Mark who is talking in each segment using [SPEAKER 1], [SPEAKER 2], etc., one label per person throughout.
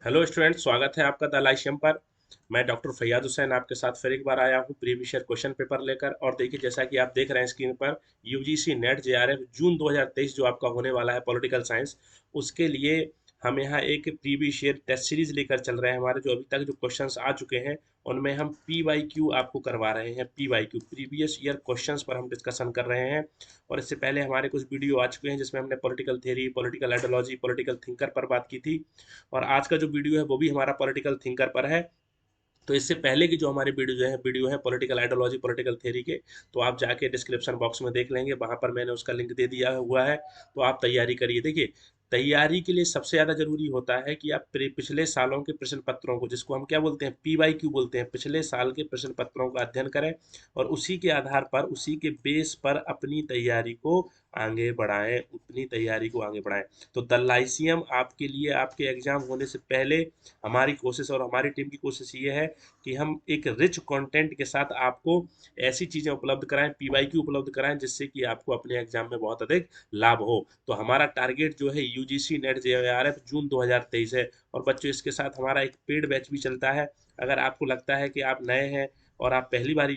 [SPEAKER 1] Hello student, स्वागत है आपका द लाइशियम पर। मैं डॉक्टर फैयाद हुसैन आपके साथ फिर एक बार आया हूँ प्रीवियस ईयर क्वेश्चन पेपर लेकर। और देखिए, जैसा कि आप देख रहे हैं स्क्रीन पर, यूजीसी नेट जेआरएफ जून 2023 जो आपका होने वाला है पॉलिटिकल साइंस, उसके लिए हम यहाँ एक प्रीवियस ईयर टेस्ट सीरीज लेकर चल रहे हैं। हमारे जो अभी तक जो क्वेश्चंस आ चुके हैं उनमें हम पी वाई क्यू आपको करवा रहे हैं। P Y Q previous year questions पर हम डिस्कशन कर रहे हैं। और इससे पहले हमारे कुछ वीडियो आ चुके हैं जिसमें हमने political theory, political ideology, political thinker पर बात की थी। और आज का जो वीडियो है वो भी हमारा पॉलिटिकल थिंकर पर है। तो इससे पहले की जो हमारे वीडियो है पॉलिटिकल आइडियोलॉजी, पॉलिटिकल थ्योरी के, तो आप जाके डिस्क्रिप्शन बॉक्स में देख लेंगे, वहां पर मैंने उसका लिंक दे दिया हुआ है। तो आप तैयारी करिए। देखिए, तैयारी के लिए सबसे ज़्यादा जरूरी होता है कि आप पिछले सालों के प्रश्न पत्रों को, जिसको हम क्या बोलते हैं, पी वाई क्यू बोलते हैं, पिछले साल के प्रश्न पत्रों का अध्ययन करें और उसी के आधार पर, उसी के बेस पर अपनी तैयारी को आगे बढ़ाएं, अपनी तैयारी को आगे बढ़ाएं। तो द लाइसियम आपके लिए, आपके एग्जाम होने से पहले हमारी कोशिश और हमारी टीम की कोशिश ये है कि हम एक रिच कंटेंट के साथ आपको ऐसी चीज़ें उपलब्ध कराएं, पीवाईक्यू उपलब्ध कराएं, जिससे कि आपको अपने एग्जाम में बहुत अधिक लाभ हो। तो हमारा टारगेट जो है यूजीसी नेट जेआरएफ जून 2023 है। और बच्चों, इसके साथ हमारा एक पेड बैच भी चलता है। अगर आपको लगता है कि आप नए हैं और आप पहली बार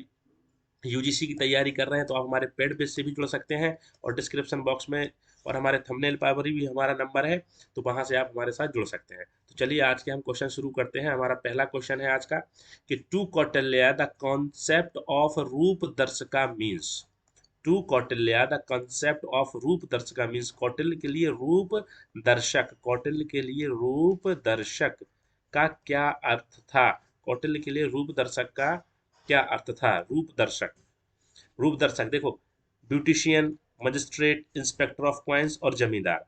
[SPEAKER 1] यूजीसी की तैयारी कर रहे हैं, तो आप हमारे पेड बेस से भी जुड़ सकते हैं। और डिस्क्रिप्शन बॉक्स में और हमारे थंबनेल पर भी हमारा नंबर है, तो वहां से आप हमारे साथ जुड़ सकते हैं। तो चलिए आज के हम क्वेश्चन शुरू करते हैं। हमारा पहला क्वेश्चन है आज का कि to Kautilya the concept of Roop Darshika means. To Kautilya the concept of Roop Darshika means, Kautilya के लिए रूप दर्शक, कौटिल्य के लिए रूप दर्शक का क्या अर्थ था। कौटिल्य के लिए रूप दर्शक का क्या अर्थ था। रूप दर्शक, रूप दर्शक देखो, beautician, magistrate, inspector of coins और जमींदार।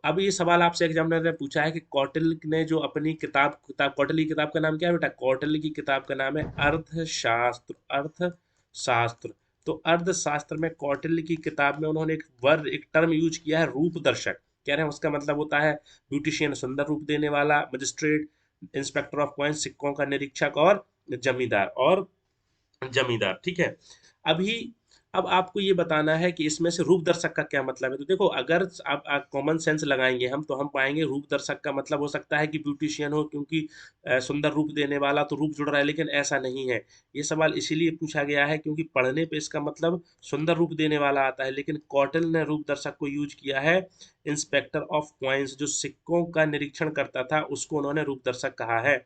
[SPEAKER 1] अब ये सवाल आपसे एग्जामिनर ने पूछा है कि कौटिल्य ने जो अपनी किताब कौटिल्य की किताब का नाम क्या है बेटा। कौटिल्य की किताब का नाम है अर्थशास्त्र। अर्थशास्त्र। तो अर्थशास्त्र में कौटिल्य की किताब में उन्होंने एक टर्म यूज किया है, रूप दर्शक। कह रहे हैं उसका मतलब होता है ब्यूटिशियन, सुंदर रूप देने वाला, मजिस्ट्रेट, इंस्पेक्टर ऑफ क्वाइंस, सिक्कों का निरीक्षक, और जमींदार। ठीक है। अभी अब आपको ये बताना है कि इसमें से रूप दर्शक का क्या मतलब है। तो देखो, अगर आप कॉमन सेंस लगाएंगे हम, तो हम पाएंगे रूप दर्शक का मतलब हो सकता है कि ब्यूटिशियन हो, क्योंकि सुंदर रूप देने वाला तो रूप जुड़ रहा है, लेकिन ऐसा नहीं है। ये सवाल इसीलिए पूछा गया है क्योंकि पढ़ने पे इसका मतलब सुंदर रूप देने वाला आता है, लेकिन कौटिल्य ने रूप दर्शक को यूज किया है इंस्पेक्टर ऑफ क्वाइंस, जो सिक्कों का निरीक्षण करता था, उसको उन्होंने रूप दर्शक कहा है।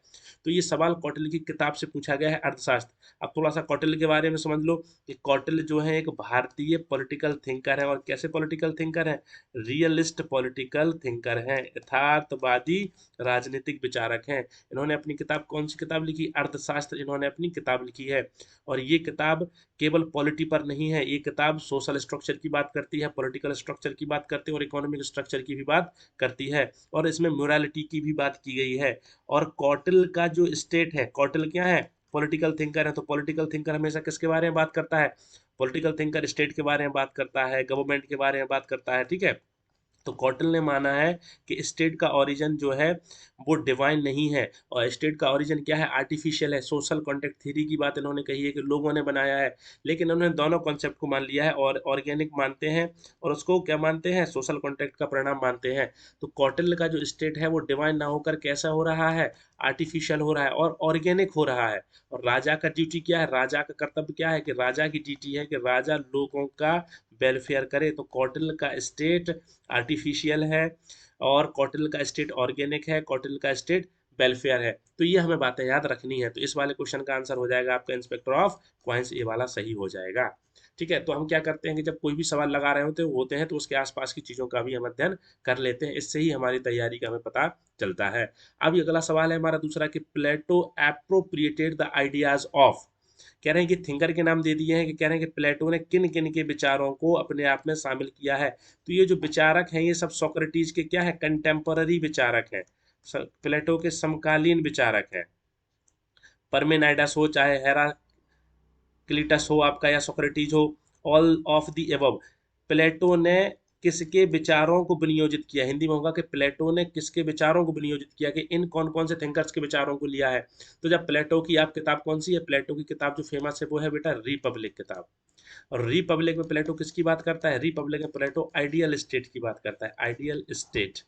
[SPEAKER 1] तो ये सवाल कौटिल्य की किताब से पूछा गया है, अर्थशास्त्र। अब थोड़ा सा कौटिल्य के बारे में समझ लो कि कौटिल्य जो है एक भारतीय पॉलिटिकल थिंकर है। और कैसे पॉलिटिकल थिंकर है, रियलिस्ट पॉलिटिकल थिंकर है, यथार्थवादी राजनीतिक विचारक हैं। इन्होंने अपनी किताब, कौन सी किताब लिखी, अर्थशास्त्र, इन्होंने अपनी किताब लिखी है। और ये किताब केवल पॉलिटी पर नहीं है, ये किताब सोशल स्ट्रक्चर की बात करती है, पॉलिटिकल स्ट्रक्चर की बात करती है, और इकोनॉमिक स्ट्रक्चर की भी बात करती है। और इसमें मोरालिटी की भी बात की गई है। और कौटिल्य का जो स्टेट है, कौटिल्य क्या है, पॉलिटिकल थिंकर है। तो पॉलिटिकल थिंकर हमेशा किसके बारे में बात करता है, पॉलिटिकल थिंकर स्टेट के बारे में बात करता है, गवर्नमेंट के बारे में बात करता है। ठीक है। तो कौटिल्य ने माना है कि स्टेट का ओरिजिन जो है वो डिवाइन नहीं है, और स्टेट का ओरिजिन क्या है, आर्टिफिशियल है। सोशल कॉन्ट्रैक्ट थ्योरी की बात इन्होंने कही है कि लोगों ने बनाया है, लेकिन उन्होंने दोनों कॉन्सेप्ट को मान लिया है, और ऑर्गेनिक मानते हैं और उसको क्या मानते हैं, सोशल कॉन्ट्रैक्ट का परिणाम मानते हैं। तो कौटिल्य का जो स्टेट है वो डिवाइन ना होकर कैसा हो रहा है, आर्टिफिशियल हो रहा है और ऑर्गेनिक हो रहा है। और राजा का ड्यूटी क्या है, राजा का कर्तव्य क्या है, कि राजा की ड्यूटी है कि राजा लोगों का वेलफेयर करे। तो कौटिल्य का स्टेट आर्टिफिशियल है और कौटिल्य का स्टेट ऑर्गेनिक है, कौटिल्य का स्टेट वेलफेयर है। तो ये हमें बातें याद रखनी है। तो इस वाले क्वेश्चन का आंसर हो जाएगा आपका इंस्पेक्टर ऑफ क्वाइंस, ये वाला सही हो जाएगा। ठीक है। तो हम क्या करते हैं कि जब कोई भी सवाल लगा रहे होते हैं तो उसके आसपास की चीजों का भी हम अध्ययन कर लेते हैं, इससे ही हमारी तैयारी का हमें पता चलता है। अब अगला सवाल है हमारा दूसरा कि प्लेटो एप्रोप्रिएटेड द आइडियाज ऑफ। कह रहे हैं कि थिंकर के नाम दे दिए हैं, कि कह रहे हैं कि प्लेटो ने किन किन के विचारों को अपने आप में शामिल किया है। तो ये जो विचारक हैं ये सब सोक्रेटिस के क्या है, कंटेम्पररी विचारक हैं, प्लेटो के समकालीन विचारक हैं। परमेनाइडस हो, चाहे हेराक्लिटस हो आपका, या सोक्रेटिस हो, ऑल ऑफ द एबव। प्लेटो ने किसके विचारों को विनियोजित किया, हिंदी में होगा कि प्लेटो ने किसके विचारों को विनियोजित किया, कि इन कौन कौन से थिंकर्स के विचारों को लिया है। तो जब प्लेटो की आप किताब कौन सी है, प्लेटो की किताब जो फेमस है वो है बेटा रिपब्लिक किताब। और रिपब्लिक में प्लेटो किसकी बात करता है, रिपब्लिक में प्लेटो आइडियल स्टेट की बात करता है, आइडियल स्टेट।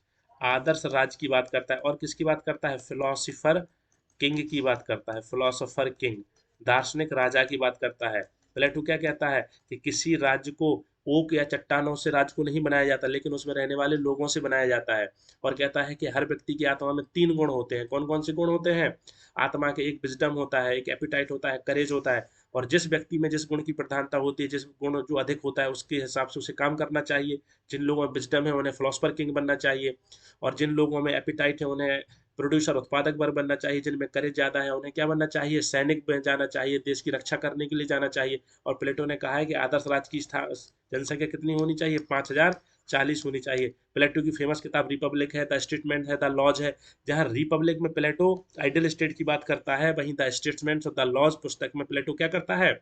[SPEAKER 1] आदर्श राज की बात करता है। और किसकी बात करता है? फिलोसोफर किंग की बात करता है, फिलोसोफर किंग, दार्शनिक राजा की बात करता है। प्लेटो क्या कहता है कि किसी राज्य को ओक या चट्टानों से राज्य को नहीं बनाया जाता, लेकिन उसमें रहने वाले लोगों से बनाया जाता है। और कहता है कि हर व्यक्ति की आत्मा में 3 गुण होते हैं। कौन कौन से गुण होते हैं? आत्मा के एक विजडम होता है, एक एपिटाइट होता है, करेज होता है। और जिस व्यक्ति में जिस गुण की प्रधानता होती है, जिस गुण जो अधिक होता है, उसके हिसाब से उसे काम करना चाहिए। जिन लोगों में विजडम है उन्हें फिलोसफर किंग बनना चाहिए, और जिन लोगों में एपिटाइट है उन्हें प्रोड्यूसर उत्पादक वर्ग बनना चाहिए। जिनमें करेज ज़्यादा है उन्हें क्या बनना चाहिए? सैनिक बन जाना चाहिए, देश की रक्षा करने के लिए जाना चाहिए। और प्लेटो ने कहा है कि आदर्श राज्य की जनसंख्या कितनी होनी चाहिए? 5040 होनी चाहिए। प्लेटो की फेमस किताब रिपब्लिक है, द स्टेटमेंट है, द लॉज है। जहाँ रिपब्लिक में प्लेटो आइडियल स्टेट की बात करता है, वहीं द स्टेटमेंट्स और द लॉज पुस्तक में प्लेटो क्या करता है?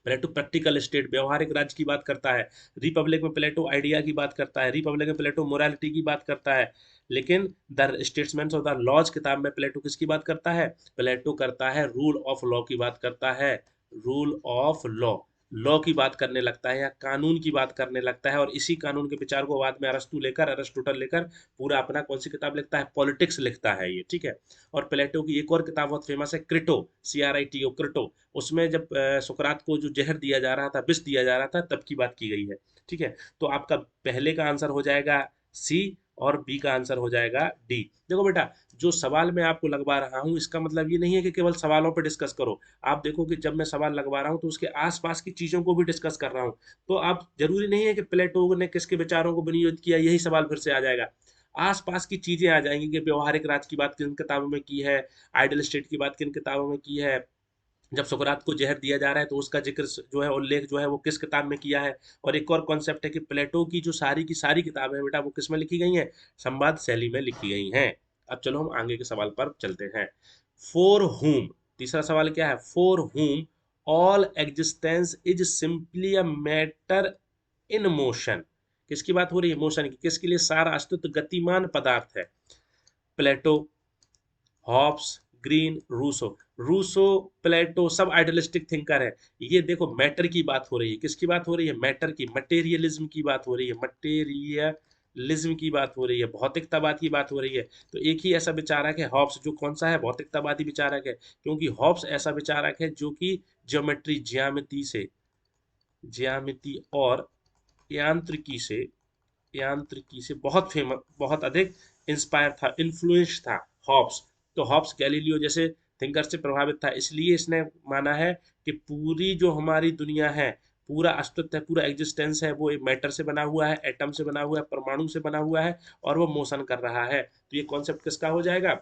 [SPEAKER 1] प्लेटो प्रैक्टिकल स्टेट, व्यवहारिक राज्य की बात करता है। रिपब्लिक में प्लेटो आइडिया की बात करता है, रिपब्लिक में प्लेटो मोरालिटी की बात करता है। लेकिन the statesman of the laws किताब में प्लेटो किसकी बात करता है? प्लेटो करता है रूल ऑफ लॉ की बात करता है। रूल ऑफ लॉ, लॉ की बात करने लगता है या कानून की बात करने लगता है। और इसी कानून के विचार को बाद में अरस्टुटल लेकर पूरा अपना कौन सी किताब लिखता है? पॉलिटिक्स लिखता है ये, ठीक है। और प्लेटो की एक और किताब बहुत फेमस है, क्रिटो, CRITO, क्रिटो। उसमें जब सुकरात को जो जहर दिया जा रहा था, विष दिया जा रहा था, तब की बात की गई है, ठीक है। तो आपका पहले का आंसर हो जाएगा सी, और बी का आंसर हो जाएगा डी। देखो बेटा, जो सवाल मैं आपको लगवा रहा हूँ इसका मतलब ये नहीं है कि केवल सवालों पर डिस्कस करो। आप देखो कि जब मैं सवाल लगवा रहा हूँ तो उसके आसपास की चीजों को भी डिस्कस कर रहा हूँ। तो आप जरूरी नहीं है कि प्लेटो ने किसके विचारों को विनियोजित किया यही सवाल फिर से आ जाएगा। आसपास की चीजें आ जाएंगी कि व्यवहारिक राज की बात किन किताबों में की है, आइडियल स्टेट की बात किन किताबों में की है, जब सुकरात को जहर दिया जा रहा है तो उसका जिक्र जो है, उल्लेख जो है वो किस किताब में किया है। और एक और कॉन्सेप्ट है कि प्लेटो की जो सारी की सारी किताबें हैं बेटा, वो किस में लिखी गई हैं? संवाद शैली में लिखी गई हैं। अब चलो हम आगे के सवाल पर चलते हैं। फॉर हुम, तीसरा सवाल क्या है? फॉर हुम all existence is simply a matter in motion. किसकी बात हो रही है? मोशन की। किसके लिए सारा अस्तित्व गतिमान पदार्थ है? प्लेटो, हॉब्स, ग्रीन, रूसो। रूसो, प्लेटो सब आइडियलिस्टिक थिंकर है। ये देखो मैटर की बात हो रही है। किसकी बात हो रही है? मैटर की, मटेरियलिज्म की बात हो रही है, मटेरियलिज्म की बात हो रही है, भौतिकतावाद की बात हो रही है। तो एक ही ऐसा विचारक है हॉब्स, जो कौन सा है? भौतिकतावादी विचारक है। क्योंकि हॉब्स ऐसा विचारक है जो कि ज्योमेट्री, ज्यामिति और यांत्रिकी से बहुत फेमस, बहुत अधिक इंस्पायर था, इन्फ्लुएंस था हॉब्स। तो हॉब्स गैलीलियो जैसे थिंकर से प्रभावित था, इसलिए इसने माना है कि पूरी जो हमारी दुनिया है, पूरा अस्तित्व है, पूरा एग्जिस्टेंस है, वो एक मैटर से बना हुआ है, एटम से बना हुआ है, परमाणु से बना हुआ है, और वो मोशन कर रहा है। तो ये कॉन्सेप्ट किसका हो जाएगा?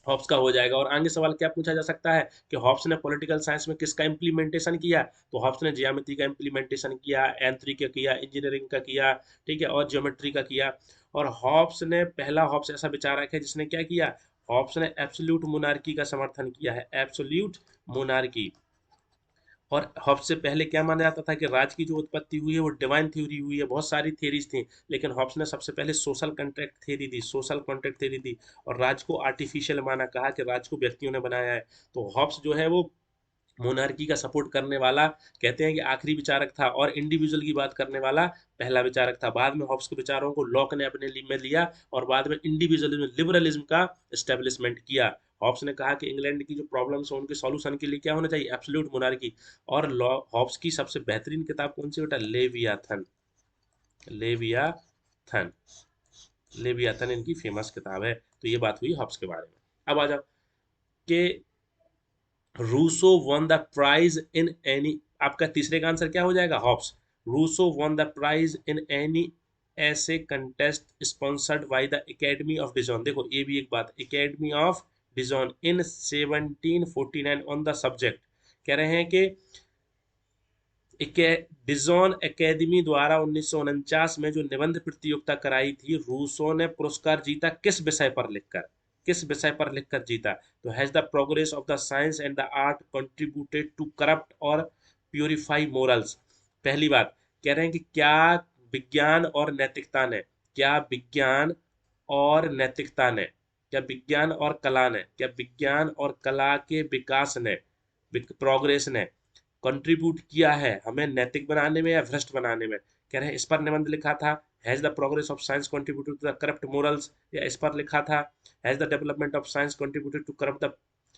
[SPEAKER 1] हॉब्स का हो जाएगा। और आगे सवाल क्या पूछा जा सकता है कि हॉब्स ने पॉलिटिकल साइंस में किसका इम्प्लीमेंटेशन किया? तो हॉब्स ने ज्यामिति का इम्प्लीमेंटेशन किया, एंथ्री का किया, इंजीनियरिंग का किया, ठीक है, और ज्योमेट्री का किया। और हॉब्स ने, पहला हॉब्स ऐसा विचारक है जिसने क्या किया? हॉब्स ने एब्सोल्यूट मोनार्की का समर्थन किया है, एब्सोल्यूट मोनार्की। और हॉब्स से पहले क्या माना जाता था कि राज की जो उत्पत्ति हुई है वो डिवाइन थ्योरी हुई है, बहुत सारी थ्योरीज थी। लेकिन हॉब्स ने सबसे पहले सोशल कॉन्ट्रैक्ट थ्योरी दी, सोशल कॉन्ट्रैक्ट थ्योरी दी, और राज को आर्टिफिशियल माना, कहा कि राज को व्यक्तियों ने बनाया है। तो हॉब्स जो है वो मोनार्की का सपोर्ट करने वाला, कहते हैं कि आखिरी विचारक था, और इंडिविजुअल की बात करने वाला पहला विचारक था। बाद में हॉब्स के विचारों को लॉक ने अपने में लिया, और बाद में इंडिविजुअलिज्म, लिबरलिज्म का एस्टेब्लिशमेंट किया। हॉब्स ने कहा कि इंग्लैंड की जो प्रॉब्लम्स हैं उनके सॉल्यूशन के लिए क्या होना चाहिए? Absolute monarchy. और हॉब्स की सबसे बेहतरीन किताब कौन सी बेटा? लेवियाथन, लेवियाथन, लेवियाथन इनकी फेमस किताब है। तो ये बात हुई हॉब्स के बारे में। अब आ जाओ कि Rousseau won the prize in any, आपका तीसरे का आंसर क्या हो जाएगा? Hobbes. Rousseau won the prize in any essay contest sponsored by the academy of Dijon. देखो ये भी एक बात, academy of Dijon in 1749 on the subject. कह रहे हैं कि डिजॉन एकेडमी द्वारा 1949 में जो निबंध प्रतियोगिता कराई थी, रूसो ने पुरस्कार जीता किस विषय पर लिखकर? किस विषय पर लिखकर जीता? तो has the progress of the science and the art contributed to corrupt और प्यूरिफाई मोरल्स। पहली बात कह रहे हैं कि क्या विज्ञान और नैतिकता ने, क्या विज्ञान और नैतिकता ने, क्या विज्ञान और कला ने, क्या विज्ञान और कला के विकास ने, प्रोग्रेस ने कंट्रीब्यूट किया है हमें नैतिक बनाने में या भ्रष्ट बनाने में? कह रहे हैं इस पर निबंध लिखा था, has the progress of science contributed to the corrupt morals, या इस पर लिखा था, has the development of science contributed to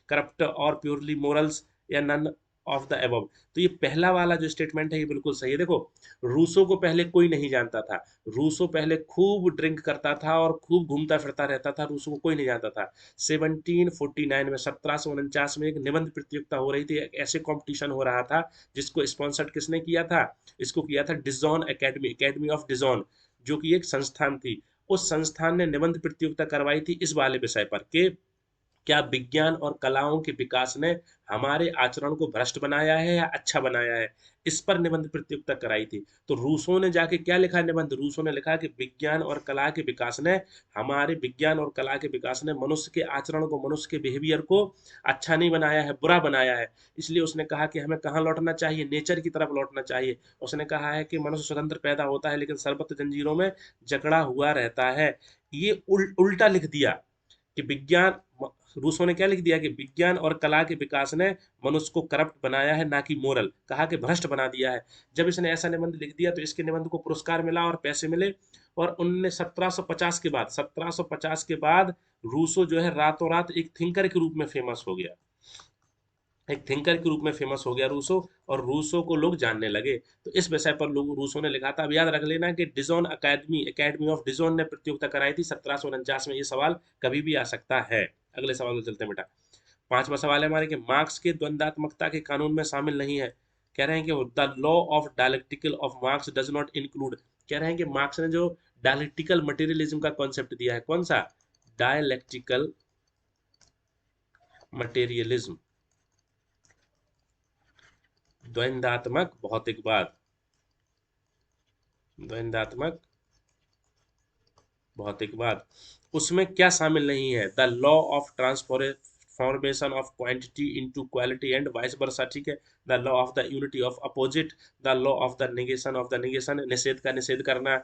[SPEAKER 1] corrupt और प्योरली मोरल्स, या नन ऑफ द अबव। तो ये पहला वाला जो स्टेटमेंट है ये बिल्कुल सही है। देखो, रूसो को पहले कोई नहीं जानता था, रूसो पहले खूब ड्रिंक करता था और खूब घूमता फिरता रहता था, रूसो को कोई नहीं जानता था। 1749 में 1749 में एक निबंध प्रतियोगिता हो रही थी, एक ऐसे कंपटीशन हो रहा था जिसको स्पॉन्सर्ड किसने किया था, इसको किया था डिजॉन एकेडमी, एकेडमी ऑफ डिजॉन, जो कि एक संस्थान थी। उस संस्थान ने निबंध प्रतियोगिता करवाई थी इस वाले विषय पर कि क्या विज्ञान और कलाओं के विकास ने हमारे आचरण को भ्रष्ट बनाया है या अच्छा बनाया है, इस पर निबंध प्रतियोगिता कराई थी। तो रूसों ने जाके क्या लिखा निबंध, रूसों ने लिखा कि विज्ञान और कला के विकास ने, हमारे विज्ञान और कला के विकास ने मनुष्य के आचरण को, मनुष्य के बिहेवियर को अच्छा नहीं बनाया है, बुरा बनाया है। इसलिए उसने कहा कि हमें कहाँ लौटना चाहिए, नेचर की तरफ लौटना चाहिए। उसने कहा है कि मनुष्य स्वतंत्र पैदा होता है लेकिन सर्वत्र जंजीरों में जकड़ा हुआ रहता है। ये उल्टा लिख दिया कि विज्ञान, रूसों ने क्या लिख दिया कि विज्ञान और कला के विकास ने मनुष्य को करप्ट बनाया है, ना कि मोरल, कहा कि भ्रष्ट बना दिया है। जब इसने ऐसा निबंध लिख दिया तो इसके निबंध को पुरस्कार मिला और पैसे मिले। और उनने 1750 के बाद रूसो जो है रातों रात एक थिंकर के रूप में फेमस हो गया, एक थिंकर के रूप में फेमस हो गया रूसो, और रूसो को लोग जानने लगे। तो इस विषय पर लोग, रूसो ने लिखा था। अब याद रख लेना कि disowned academy, academy of disowned ने प्रतियोगिता कराई थी 1749 में। ये सवाल कभी भी आ सकता है। अगले सवाल में चलते हैं बेटा। पांचवा सवाल है हमारे कि मार्क्स के द्वंद्वात्मकता के कानून में शामिल नहीं है। कह रहे हैं कि the law of dialectical of marks does not include. कह रहे हैं कि मार्क्स ने जो डायलेक्टिकल मटेरियलिज्म का कॉन्सेप्ट दिया है, कौन सा, डायलेक्टिकल मटेरियलिज्म, द्वंद्वात्मक भौतिकवाद, द्वंद्वात्मक भौतिकवाद, उसमें क्या शामिल नहीं है, the law of transformation of quantity into quality and vice versa, ठीक है, the law of the unity of opposite, the law of the negation of the negation, निषेध का निषेध करना,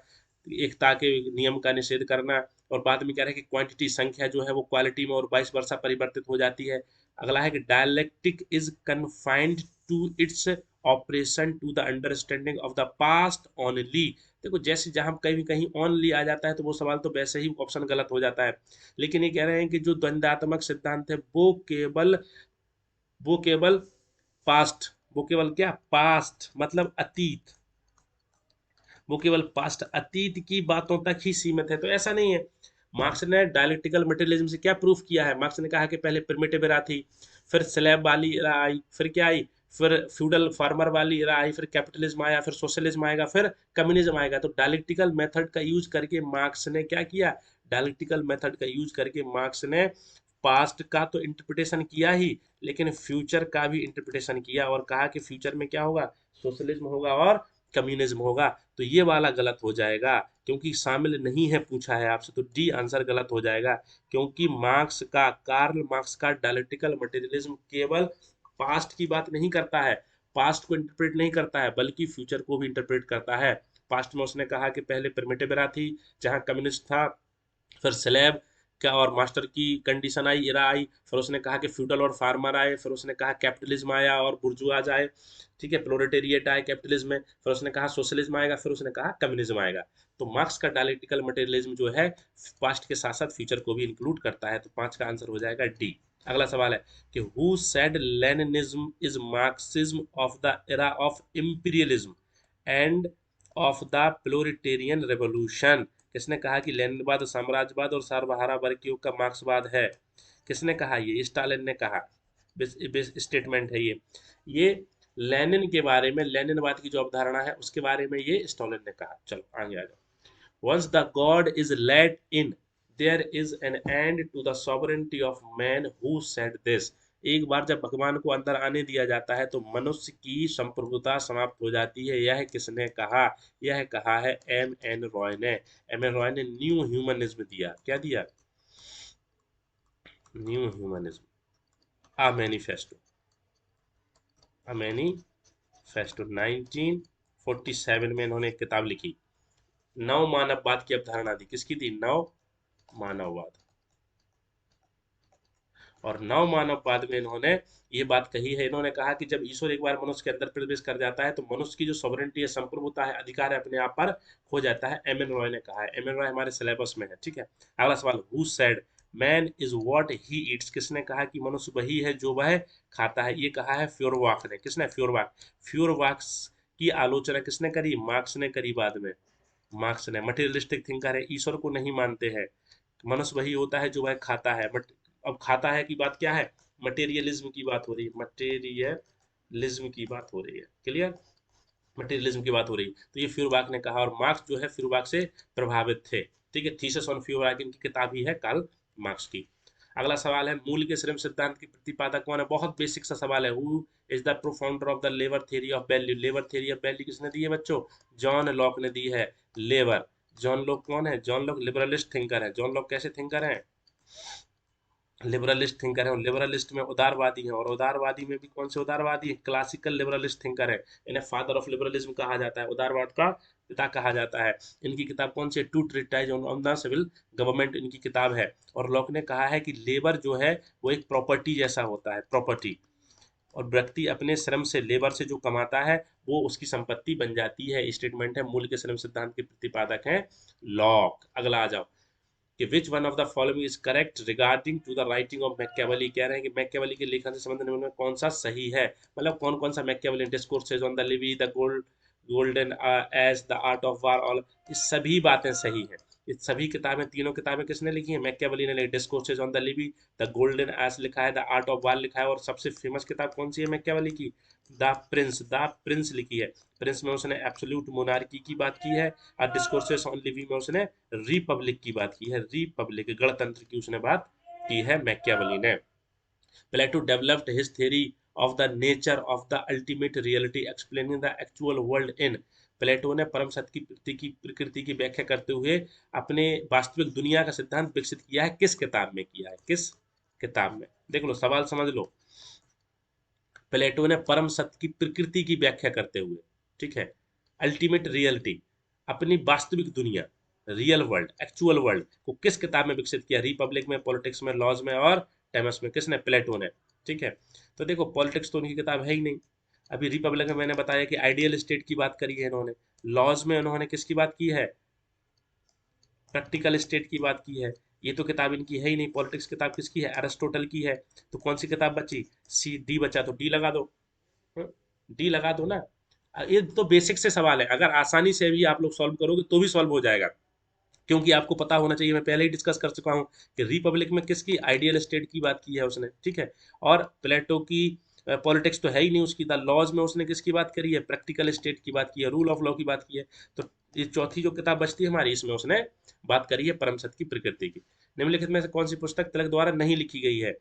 [SPEAKER 1] एकता के नियम का निषेध करना। और बाद में कह रहे हैं कि क्वांटिटी, संख्या जो है वो क्वालिटी में और वाइस वर्सा परिवर्तित हो जाती है। अगला है कि dialectic is confined to its operation to the understanding of the past only. देखो, जैसे जहां कहीं कहीं ओनली आ जाता है तो वो सवाल तो वैसे ही ऑप्शन गलत हो जाता है। लेकिन ये कह रहे हैं कि जो द्वंद्वात्मक सिद्धांत है वो केवल पास्ट, वो केवल क्या, पास्ट मतलब अतीत, वो केवल पास्ट अतीत की बातों तक ही सीमित है। तो ऐसा नहीं है। मार्क्स ने डायलेक्टिकल मटेरियलिज्म से क्या प्रूफ किया है, मार्क्स ने कहा कि पहले प्रिमिटिव एरा थी, फिर स्लैब वाली एरा आई, फिर क्या आई, फिर फ्यूडल फार्मर वाली एरा आई, फिर कैपिटलिज्म आया, फिर सोशलिज्म आएगा, फिर कम्युनिज्म आएगा। तो डायलेक्टिकल मेथड का यूज करके मार्क्स ने क्या किया, डायलेक्टिकल मेथड का यूज करके मार्क्स ने पास्ट का तो इंटरप्रिटेशन किया ही, लेकिन फ्यूचर का भी इंटरप्रिटेशन किया और कहा कि फ्यूचर में क्या होगा, सोशलिज्म होगा और कम्युनिज्म होगा। तो ये वाला गलत हो जाएगा क्योंकि शामिल नहीं है, पूछा है आपसे, तो डी आंसर गलत हो जाएगा। क्योंकि कार्ल मार्क्स का डायलेक्टिकल मटेरियलिज्म केवल पास्ट की बात नहीं करता है, पास्ट को इंटरप्रेट नहीं करता है, बल्कि फ्यूचर को भी इंटरप्रेट करता है। पास्ट में उसने कहा कि पहले प्रिमिटिव एरा थी जहां कम्युनिस्ट था, फिर स्लेब क्या और मास्टर की कंडीशन आई, एरा आई, फिर उसने कहा कि फ्यूडल और फार्मर आए, फिर उसने कहा कैपिटलिज्म आया और बुर्जुआज आए, ठीक है, प्रोलेटेरिएट आए कैपिटलिज्म में, फिर उसने कहा सोशलिज्म आएगा, फिर उसने कहा कम्युनिज्म आएगा। तो मार्क्स का डायलेक्टिकल मटेरियलिज्म जो है पास्ट के साथ साथ फ्यूचर को भी इंक्लूड करता है। तो पांच का आंसर हो जाएगा डी। अगला सवाल है कि who said Leninism is Marxism of the era of imperialism and of the proletarian revolution. किसने कहा कि लेनिनवाद साम्राज्यवाद और सार्वहारा वर्ग युग का मार्क्सवाद है, किसने कहा, ये स्टालिन ने कहा। स्टेटमेंट है ये लेनिन के बारे में, लेनिनवाद की जो अवधारणा है उसके बारे में ये स्टालिन ने कहा। चलो आगे आ जाओ। Once the god is let in there is an end to the sovereignty of man who said this. एक बार जब भगवान को अंदर आने दिया जाता है तो मनुष्य की संप्रभुता समाप्त हो जाती है। यह किसने कहा, यह कहा है एम एन रॉय ने। एम एन रॉय ने न्यू ह्यूमनिज्म दिया, क्या दिया, न्यू ह्यूमनिज्म, आ मैनिफेस्टो, आ मैनिफेस्टो 1947 में इन्होंने एक किताब लिखी, नव मानववाद की अवधारणा दी। किसकी थी, नव मानववाद। और नव मानववाद में इन्होंने ये बात कही है, इन्होंने कहा कि जब ईश्वर एक बार मनुष्य के अंदर प्रवेश कर जाता है तो मनुष्य की जो सॉवरेंटी है, संप्रभुता है, अधिकार है, अपने आप पर खो जाता है। एम एन रॉय ने कहा है, एम एन रॉय हमारे सिलेबस में है, ठीक है। अगला सवाल, who said man is what he eats, किसने कहा कि मनुष्य वही है जो वह खाता है? ये कहा है फ्योरबाख ने। किसने? फ्योरबाख। फ्योरबाख की आलोचना किसने करी? मार्क्स ने करी बाद में। मार्क्स ने। मटेरियलिस्टिक थिंकर है, ईश्वर को नहीं मानते हैं, मनुष्य वही होता है जो वह खाता है। बट अब खाता है की बात क्या है? मटेरियलिज्म की बात हो रही है, मटेरियलिज्म की बात हो रही है, क्लियर? मटेरियलिज्म की बात हो रही। तो ये फ्यूरबाक ने कहा, और मार्क्स जो है फ्यूरबाक से प्रभावित थे, ठीक है। थीसिस ऑन फ्यूरबाक इनकी किताब ही है कार्ल मार्क्स की। अगला सवाल है, मूल के श्रम सिद्धांत की प्रतिपादक कौन है? बहुत बेसिक सा सवाल है। Who is the profounder of the labour theory of value? Labour theory of value किसने दी है बच्चों? जॉन लॉक ने दी है। लेबर, जॉन लॉक कौन है? जॉन लॉक लिबरलिस्ट थिंकर है। जॉन लॉक कैसे थिंकर है? लिबरलिस्ट थिंकर है, और लिबरलिस्ट में उदारवादी है, और उदारवादी में भी कौन से उदारवादी है? क्लासिकल लिबरलिस्ट थिंकर है। इन्हें फादर ऑफ लिबरलिज्म कहा जाता है, उदारवाद का पिता कहा जाता है। इनकी किताब कौन सी है? Two treatise on the civil government इनकी किताब है। और लॉक ने कहा है कि लेबर जो है वो एक प्रॉपर्टी जैसा होता है, प्रॉपर्टी, और व्यक्ति अपने श्रम से, लेबर से जो कमाता है वो उसकी संपत्ति बन जाती है। स्टेटमेंट है, मूल के श्रम सिद्धांत के प्रतिपादक हैं लॉक। अगला आ जाओ कि which one of the following is correct regarding to the writing of Machiavelli? कह रहे हैं कि मैकियावेली के लेखन से संबंध में कौन सा सही है, मतलब कौन कौन सा Machiavelli, discourses on the Levi, the golden age, the art of war, all, ये सभी बातें सही हैं। ये सभी किताबें, तीनों किताबें किसने लिखी है? मैकियावेली ने लिखी। Discourses on the Levi, the golden age लिखा है, द आर्ट ऑफ वार लिखा है, और सबसे फेमस किताब कौन सी है मैकियावेली की? द प्रिंस लिखी है। प्रिंस में उसने एब्सोल्यूट मोनार्की की बात की है, और डिस्कोर्सेस ऑन लिविंग में उसने रिपब्लिक की बात की है, रिपब्लिक, गणतंत्र की उसने बात की है मैकियावेली ने। Plato developed his theory of the nature of the ultimate reality explaining the actual world in. Plato ने परम सत्य की प्रकृति की व्याख्या करते हुए अपने वास्तविक दुनिया का सिद्धांत विकसित किया है। किस किताब में किया है? किस किताब में? देख लो, सवाल समझ लो। प्लेटो ने परम सत्य की प्रकृति की व्याख्या करते हुए, ठीक है, अल्टीमेट रियलिटी, अपनी वास्तविक दुनिया, रियल वर्ल्ड, एक्चुअल वर्ल्ड को किस किताब में विकसित किया? रिपब्लिक में, पॉलिटिक्स में, लॉज में, और टाइम्स में। किसने? प्लेटो ने, ठीक है। तो देखो, पॉलिटिक्स तो उनकी किताब है ही नहीं। अभी रिपब्लिक में मैंने बताया कि आइडियल स्टेट की बात करी है इन्होंने। लॉज में उन्होंने किसकी बात की है? प्रैक्टिकल स्टेट की बात की है। ये तो किताब इनकी है ही नहीं। पॉलिटिक्स किताब किसकी है? अरिस्टोटल की है। तो कौन सी किताब बची? सी, डी बचा, तो डी लगा दो। डी लगा दो ना। ये तो बेसिक से सवाल है, अगर आसानी से भी आप लोग सॉल्व करोगे तो भी सॉल्व हो जाएगा, क्योंकि आपको पता होना चाहिए, मैं पहले ही डिस्कस कर चुका हूँ कि रिपब्लिक में किसकी आइडियल स्टेट की बात की है उसने, ठीक है। और प्लेटो की पॉलिटिक्स तो है ही नहीं उसकी। द लॉज में उसने किसकी बात करी है? प्रैक्टिकल स्टेट की बात की है, रूल ऑफ लॉ की बात की है। तो ये चौथी जो किताब बचती है हमारी, इसमें उसने बात करी है परम सत्य की प्रकृति की। निम्नलिखित में से कौन सी पुस्तक तिलक द्वारा नहीं लिखी गई है?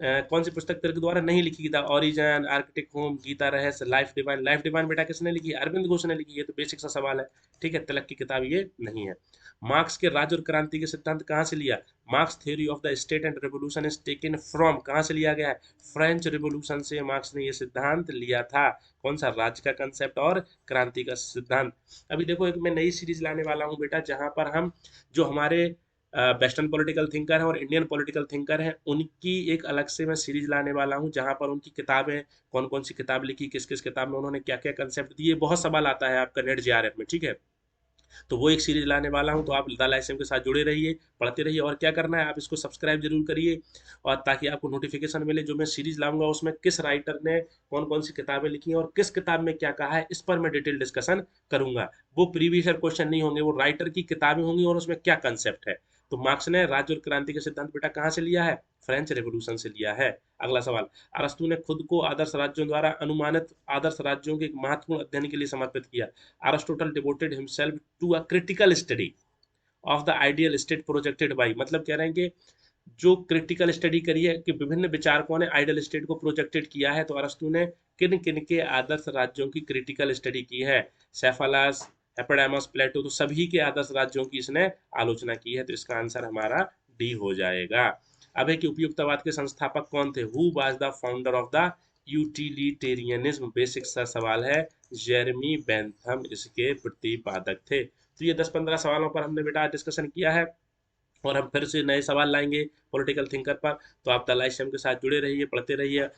[SPEAKER 1] कौन सी पुस्तक तिलक द्वारा नहीं लिखी गई? The origin, architect home, Gita Rahasya, life divine. Life divine बेटा किसने लिखी? अरविंद घोष ने लिखी है। तो बेसिक सा सवाल है, ठीक है, तिलक की किताब ये नहीं है। मार्क्स के राज्य और क्रांति के सिद्धांत कहाँ से लिया? Marks theory of the state and revolution is taken from, कहाँ से लिया गया है? फ्रेंच रिवोल्यूशन से मार्क्स ने ये सिद्धांत लिया था। कौन सा? राज्य का कंसेप्ट और क्रांति का सिद्धांत। अभी देखो, एक मैं नई सीरीज लाने वाला हूँ बेटा, जहां पर हम जो हमारे वेस्टर्न पॉलिटिकल थिंकर हैं और इंडियन पॉलिटिकल थिंकर हैं, उनकी एक अलग से मैं सीरीज लाने वाला हूं, जहां पर उनकी किताबें, कौन कौन सी किताब लिखी, किस किस किताब में उन्होंने क्या क्या कंसेप्ट दिए। बहुत सवाल आता है आपका नेट जेआरएफ में, ठीक है। तो वो एक सीरीज लाने वाला हूँ, तो आप द लाइसेम के साथ जुड़े रहिए, पढ़ते रहिए। और क्या करना है, आप इसको सब्सक्राइब जरूर करिए, और ताकि आपको नोटिफिकेशन मिले जो मैं सीरीज लाऊंगा उसमें किस राइटर ने कौन कौन सी किताबें लिखी हैं और किस किताब में क्या कहा है, इस पर मैं डिटेल डिस्कशन करूंगा। वो प्रीवियस ईयर क्वेश्चन नहीं होंगे, वो राइटर की किताबें होंगी और उसमें क्या कंसेप्ट है। तो मार्क्स ने राज्य और क्रांति का सिद्धांत बेटा कहाँ से लिया है? फ्रेंच रेवोल्यूशन से लिया है। अगला सवाल, अरस्तु ने खुद को आदर्श राज्यों द्वारा अनुमानित आदर्श राज्यों के एक महत्वपूर्ण अध्ययन के लिए समर्पित किया। Aristotle devoted himself to a critical study of the ideal state projected by, मतलब कह रहे हैं कि जो क्रिटिकल स्टडी करी है कि विभिन्न विचारकों ने आइडियल स्टेट को प्रोजेक्टेड किया है, तो अरस्तु ने किन किन के आदर्श राज्यों की क्रिटिकल स्टडी की है? सेफालस, एपिडेमस, प्लेटो, तो सभी के आदर्श राज्यों की इसने आलोचना की है। तो इसका आंसर हमारा डी हो जाएगा। अब है कि उपयुक्तवाद के संस्थापक कौन थे? Who was the founder of the utilitarianism? Basic सा सवाल है, जेरेमी बेंथम इसके प्रतिपादक थे। तो ये 10-15 सवालों पर हमने बेटा डिस्कशन किया है। और हम फिर से नए सवाल लाएँगे पॉलिटिकल थिंकर पर। तो आप द लाइव स्ट्रीम के साथ जुड़े रहिए, पढ़ते रहिए।